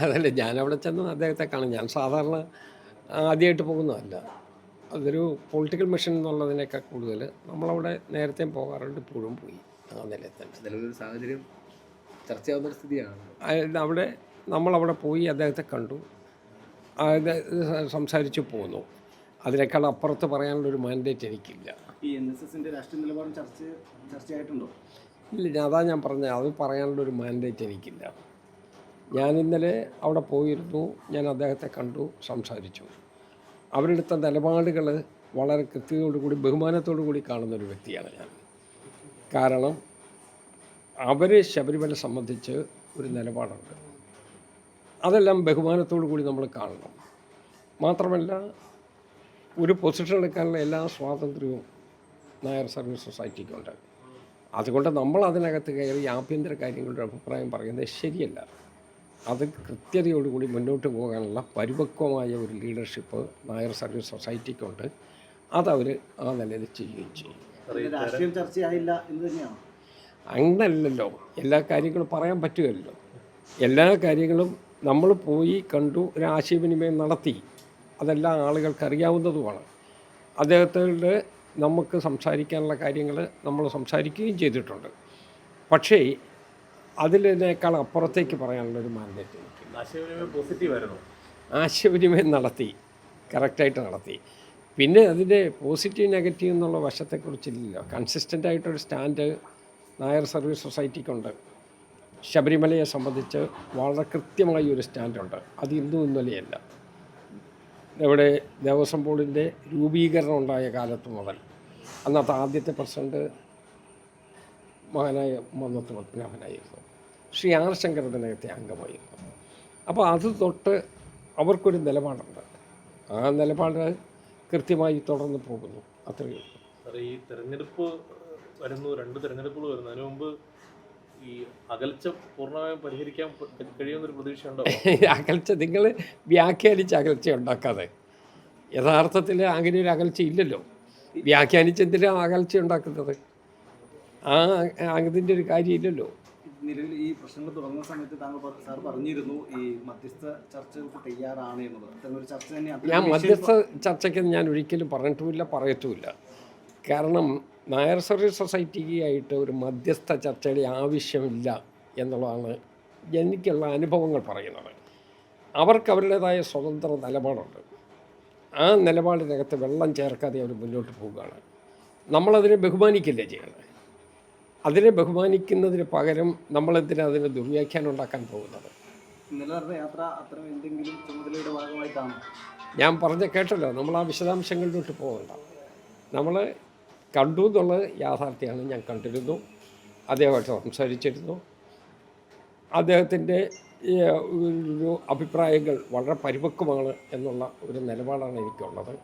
അതല്ല ഞാനവിടെ ചെന്ന് അദ്ദേഹത്തെ കാണും. ഞാൻ സാധാരണ ആദ്യമായിട്ട് പോകുന്നതല്ല. അതൊരു പൊളിറ്റിക്കൽ മിഷൻ എന്നുള്ളതിനേക്കാൾ കൂടുതൽ നമ്മളവിടെ നേരത്തെയും പോകാറുണ്ട്, ഇപ്പോഴും പോയി ആ നിലയിൽ തന്നെ. നിലവിലൊരു സാഹചര്യം ചർച്ചയാവുന്നൊരു സ്ഥിതിയാണ്. അവിടെ നമ്മളവിടെ പോയി അദ്ദേഹത്തെ കണ്ടു, അത് സംസാരിച്ച് പോന്നു. അതിനേക്കാൾ അപ്പുറത്ത് പറയാനുള്ളൊരു മാൻഡേറ്റ് എനിക്കില്ല. ഈ NSSന്റെ രാഷ്ട്രീയ നിലപാടും ചർച്ചയായിട്ടുണ്ടോ? ഇല്ല, അതാ ഞാൻ പറഞ്ഞത്, അത് പറയാനുള്ളൊരു മാൻഡേറ്റ് എനിക്കില്ല. ഞാൻ ഇന്നലെ അവിടെ പോയിരുന്നു, ഞാൻ അദ്ദേഹത്തെ കണ്ടു, സംസാരിച്ചു. അവരെടുത്ത നിലപാടുകൾ വളരെ കൃത്യതയോടുകൂടി ബഹുമാനത്തോടു കൂടി കാണുന്നൊരു വ്യക്തിയാണ് ഞാൻ. കാരണം അവർ ശബരിമല സംബന്ധിച്ച് ഒരു നിലപാടുണ്ട്, അതെല്ലാം ബഹുമാനത്തോടു കൂടി നമ്മൾ കാണണം. മാത്രമല്ല, ഒരു പൊസിഷൻ എടുക്കാനുള്ള എല്ലാ സ്വാതന്ത്ര്യവും നായർ സർവീസ് സൊസൈറ്റിക്കുണ്ട്. അതുകൊണ്ട് നമ്മൾ അതിനകത്ത് കയറി ആഭ്യന്തര കാര്യങ്ങളുടെ അഭിപ്രായം പറയുന്നത് ശരിയല്ല. അത് കൃത്യതയോടുകൂടി മുന്നോട്ട് പോകാനുള്ള പരിപക്വമായ ഒരു ലീഡർഷിപ്പ് നായർ സർവീസ് സൊസൈറ്റിക്കുണ്ട്. അതവർ ആ നിലയിൽ ചെയ്യുകയും ചെയ്യും. രാഷ്ട്രീയം ചർച്ചയായില്ല എന്ന് തന്നെയാണ്. അങ്ങനല്ലല്ലോ, എല്ലാ കാര്യങ്ങളും പറയാൻ പറ്റുമല്ലോ. എല്ലാ കാര്യങ്ങളും നമ്മൾ പോയി കണ്ടു, ഒരു ആശയവിനിമയം നടത്തി, അതെല്ലാം ആളുകൾക്ക് അറിയാവുന്നതുമാണ്. അദ്ദേഹത്തോട് നമുക്ക് സംസാരിക്കാനുള്ള കാര്യങ്ങൾ നമ്മൾ സംസാരിക്കുകയും ചെയ്തിട്ടുണ്ട്. പക്ഷേ അതിനേക്കാൾ അപ്പുറത്തേക്ക് പറയാനുള്ളൊരു മാൻഡേറ്റ് എനിക്കില്ല. ആശയവിനിമയം നടത്തി, കറക്റ്റായിട്ട് നടത്തി. പിന്നെ അതിൻ്റെ പോസിറ്റീവ് നെഗറ്റീവ് എന്നുള്ള വശത്തെക്കുറിച്ചില്ലല്ലോ. കൺസിസ്റ്റൻ്റായിട്ടൊരു സ്റ്റാൻഡ് നായർ സർവീസ് സൊസൈറ്റിക്കുണ്ട്. ശബരിമലയെ സംബന്ധിച്ച് വളരെ കൃത്യമായി ഒരു സ്റ്റാൻഡുണ്ട്. അത് ഇന്നും ഇന്നലെയല്ല. ഇവിടെ ദേവസ്വം ബോർഡിൻ്റെ രൂപീകരണം ഉണ്ടായ കാലത്ത് മുതൽ അന്നത്തെ ആദ്യത്തെ പ്രസിഡന്റ് മഹാനായ മന്നത്ത് പത്മനാഭനായിരുന്നു. ശ്രീ ആർ ശങ്കർ ഇതിനകത്തെ അംഗമായിരുന്നു. അപ്പോൾ അത് തൊട്ട് അവർക്കൊരു നിലപാടുണ്ട്. ആ നിലപാട് കൃത്യമായി തുടർന്ന് പോകുന്നു. അത്രയേ ഉള്ളൂ. ഈ തെരഞ്ഞെടുപ്പ് വരുന്നു, 2 തെരഞ്ഞെടുപ്പുകൾ വരുന്നു. അതിനു മുമ്പ് ഈ അകൽച്ച പൂർണ്ണമായും പരിഹരിക്കാൻ കഴിയുമെന്നൊരു പ്രതീക്ഷയുണ്ടോ? അകൽച്ച നിങ്ങൾ വ്യാഖ്യാനിച്ച് അകൽച്ച ഉണ്ടാക്കാതെ, യഥാർത്ഥത്തിൽ അങ്ങനെ ഒരു അകൽച്ച ഇല്ലല്ലോ. വ്യാഖ്യാനിച്ചെന്തിനാണ് അകൽച്ച ഉണ്ടാക്കുന്നത്? അതിൻ്റെ ഒരു കാര്യമില്ലല്ലോ. നിലവിൽ ഈ പ്രശ്നങ്ങൾ തുടങ്ങുന്ന സമയത്ത് സാർ പറഞ്ഞിരുന്നു ഈ മധ്യസ്ഥ ചർച്ചകൾക്ക് തയ്യാറാണ് എന്നുള്ളത്. അത്തരമൊരു ചർച്ച തന്നെയാണ്. ഞാൻ മധ്യസ്ഥ ചർച്ചയ്ക്ക് ഞാൻ ഒരിക്കലും പറഞ്ഞിട്ടുമില്ല, പറയത്തുമില്ല. കാരണം നായർ സർവീസ് സൊസൈറ്റിക്കായിട്ട് ഒരു മധ്യസ്ഥ ചർച്ചയുടെ ആവശ്യമില്ല എന്നുള്ളതാണ് എനിക്കുള്ള അനുഭവങ്ങൾ പറയുന്നത്. അവർക്ക് അവരുടേതായ സ്വതന്ത്ര നിലപാടുണ്ട്. ആ നിലപാടിനകത്ത് വെള്ളം ചേർക്കാതെ അവർ മുന്നോട്ട് പോവുകയാണ്. നമ്മളതിനെ ബഹുമാനിക്കില്ലേ ചെയ്യണം. അതിനെ ബഹുമാനിക്കുന്നതിന് പകരം നമ്മളെന്തിനാ അതിന് ദുർവ്യാഖ്യാനം ഉണ്ടാക്കാൻ പോകുന്നത്? യാത്ര അത്തരം എന്തെങ്കിലും ചുമതലയുടെ ഭാഗമായിട്ടാണ് ഞാൻ പറഞ്ഞ കേട്ടല്ലോ. നമ്മൾ ആ വിശദാംശങ്ങളിലോട്ട് പോകണ്ട. നമ്മൾ കണ്ടു എന്നുള്ളത് യാഥാർത്ഥ്യമാണ്. ഞാൻ കണ്ടിരുന്നു, അദ്ദേഹമായിട്ട് സംസാരിച്ചിരുന്നു. അദ്ദേഹത്തിൻ്റെ ഒരു അഭിപ്രായങ്ങൾ വളരെ പരിപക്വമാണ് എന്നുള്ള ഒരു നിലപാടാണ് എനിക്കുള്ളത്.